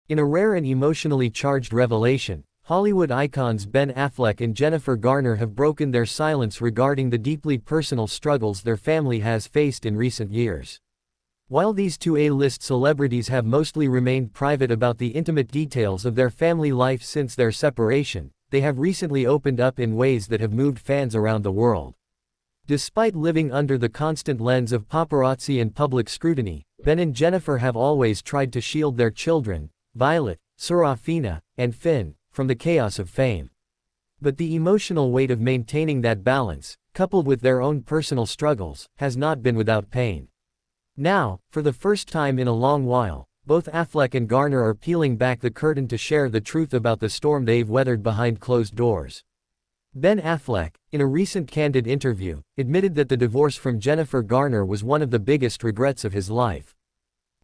In a rare and emotionally charged revelation, Hollywood icons Ben Affleck and Jennifer Garner have broken their silence regarding the deeply personal struggles their family has faced in recent years. While these two A-list celebrities have mostly remained private about the intimate details of their family life since their separation, they have recently opened up in ways that have moved fans around the world. Despite living under the constant lens of paparazzi and public scrutiny, Ben and Jennifer have always tried to shield their children, Violet, Serafina, and Finn, from the chaos of fame. But the emotional weight of maintaining that balance, coupled with their own personal struggles, has not been without pain. Now, for the first time in a long while, both Affleck and Garner are peeling back the curtain to share the truth about the storm they've weathered behind closed doors. Ben Affleck, in a recent candid interview, admitted that the divorce from Jennifer Garner was one of the biggest regrets of his life.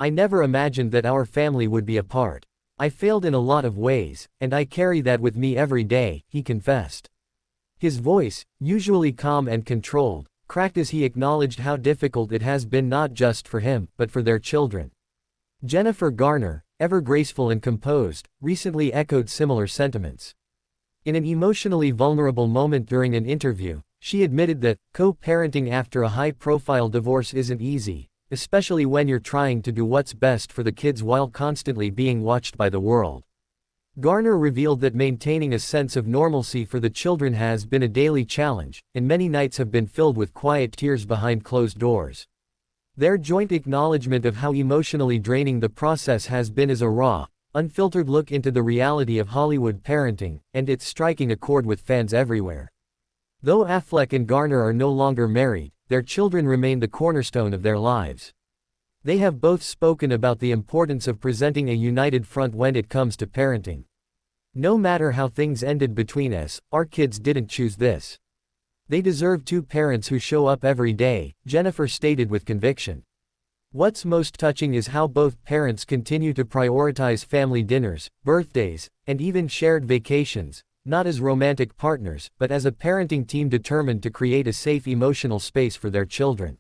"I never imagined that our family would be apart. I failed in a lot of ways, and I carry that with me every day," he confessed. His voice, usually calm and controlled, cracked as he acknowledged how difficult it has been not just for him, but for their children. Jennifer Garner, ever graceful and composed, recently echoed similar sentiments. In an emotionally vulnerable moment during an interview, she admitted that co-parenting after a high-profile divorce isn't easy, especially when you're trying to do what's best for the kids while constantly being watched by the world. Garner revealed that maintaining a sense of normalcy for the children has been a daily challenge, and many nights have been filled with quiet tears behind closed doors. Their joint acknowledgement of how emotionally draining the process has been is a raw, unfiltered look into the reality of Hollywood parenting, and it's striking a chord with fans everywhere. Though Affleck and Garner are no longer married, their children remain the cornerstone of their lives. They have both spoken about the importance of presenting a united front when it comes to parenting. "No matter how things ended between us, our kids didn't choose this. They deserve two parents who show up every day," Jennifer stated with conviction. "What's most touching is how both parents continue to prioritize family dinners, birthdays, and even shared vacations, not as romantic partners, but as a parenting team determined to create a safe emotional space for their children.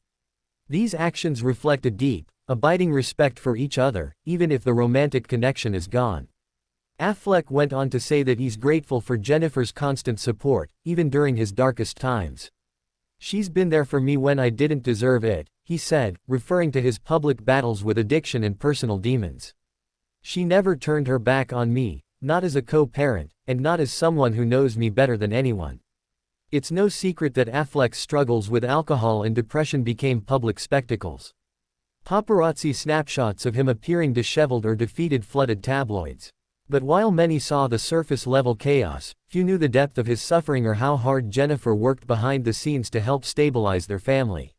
These actions reflect a deep, abiding respect for each other, even if the romantic connection is gone." Affleck went on to say that he's grateful for Jennifer's constant support, even during his darkest times. "She's been there for me when I didn't deserve it," he said, referring to his public battles with addiction and personal demons. "She never turned her back on me, not as a co-parent, and not as someone who knows me better than anyone." It's no secret that Affleck's struggles with alcohol and depression became public spectacles. Paparazzi snapshots of him appearing disheveled or defeated flooded tabloids. But while many saw the surface-level chaos, few knew the depth of his suffering or how hard Jennifer worked behind the scenes to help stabilize their family.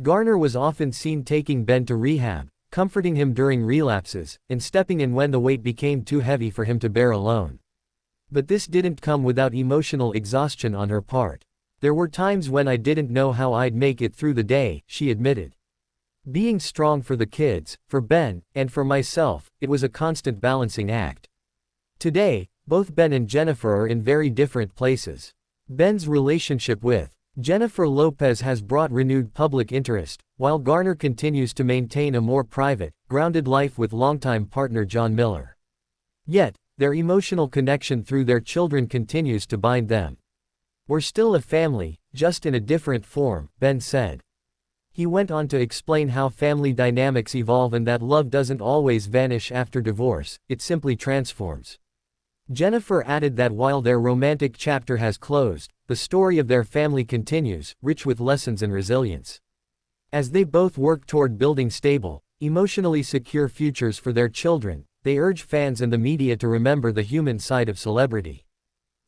Garner was often seen taking Ben to rehab, comforting him during relapses, and stepping in when the weight became too heavy for him to bear alone. But this didn't come without emotional exhaustion on her part. "There were times when I didn't know how I'd make it through the day," she admitted. "Being strong for the kids, for Ben, and for myself, it was a constant balancing act." Today, both Ben and Jennifer are in very different places. Ben's relationship with Jennifer Lopez has brought renewed public interest, while Garner continues to maintain a more private, grounded life with longtime partner John Miller. Yet, their emotional connection through their children continues to bind them. "We're still a family, just in a different form," Ben said. He went on to explain how family dynamics evolve and that love doesn't always vanish after divorce, it simply transforms. Jennifer added that while their romantic chapter has closed, the story of their family continues, rich with lessons and resilience. As they both work toward building stable, emotionally secure futures for their children, they urge fans and the media to remember the human side of celebrity.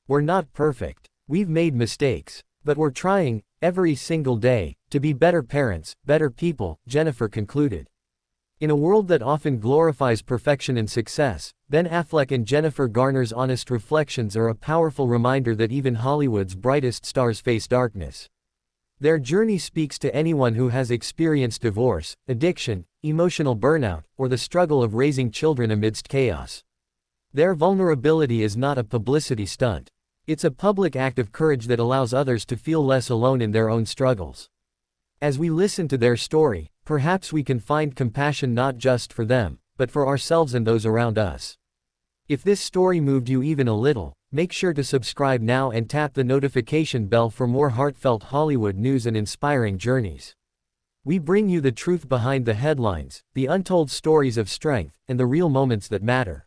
"We're not perfect. We've made mistakes. But we're trying, every single day, to be better parents, better people," Jennifer concluded. In a world that often glorifies perfection and success, Ben Affleck and Jennifer Garner's honest reflections are a powerful reminder that even Hollywood's brightest stars face darkness. Their journey speaks to anyone who has experienced divorce, addiction, emotional burnout, or the struggle of raising children amidst chaos. Their vulnerability is not a publicity stunt. It's a public act of courage that allows others to feel less alone in their own struggles. As we listen to their story, perhaps we can find compassion not just for them, but for ourselves and those around us. If this story moved you even a little, make sure to subscribe now and tap the notification bell for more heartfelt Hollywood news and inspiring journeys. We bring you the truth behind the headlines, the untold stories of strength, and the real moments that matter.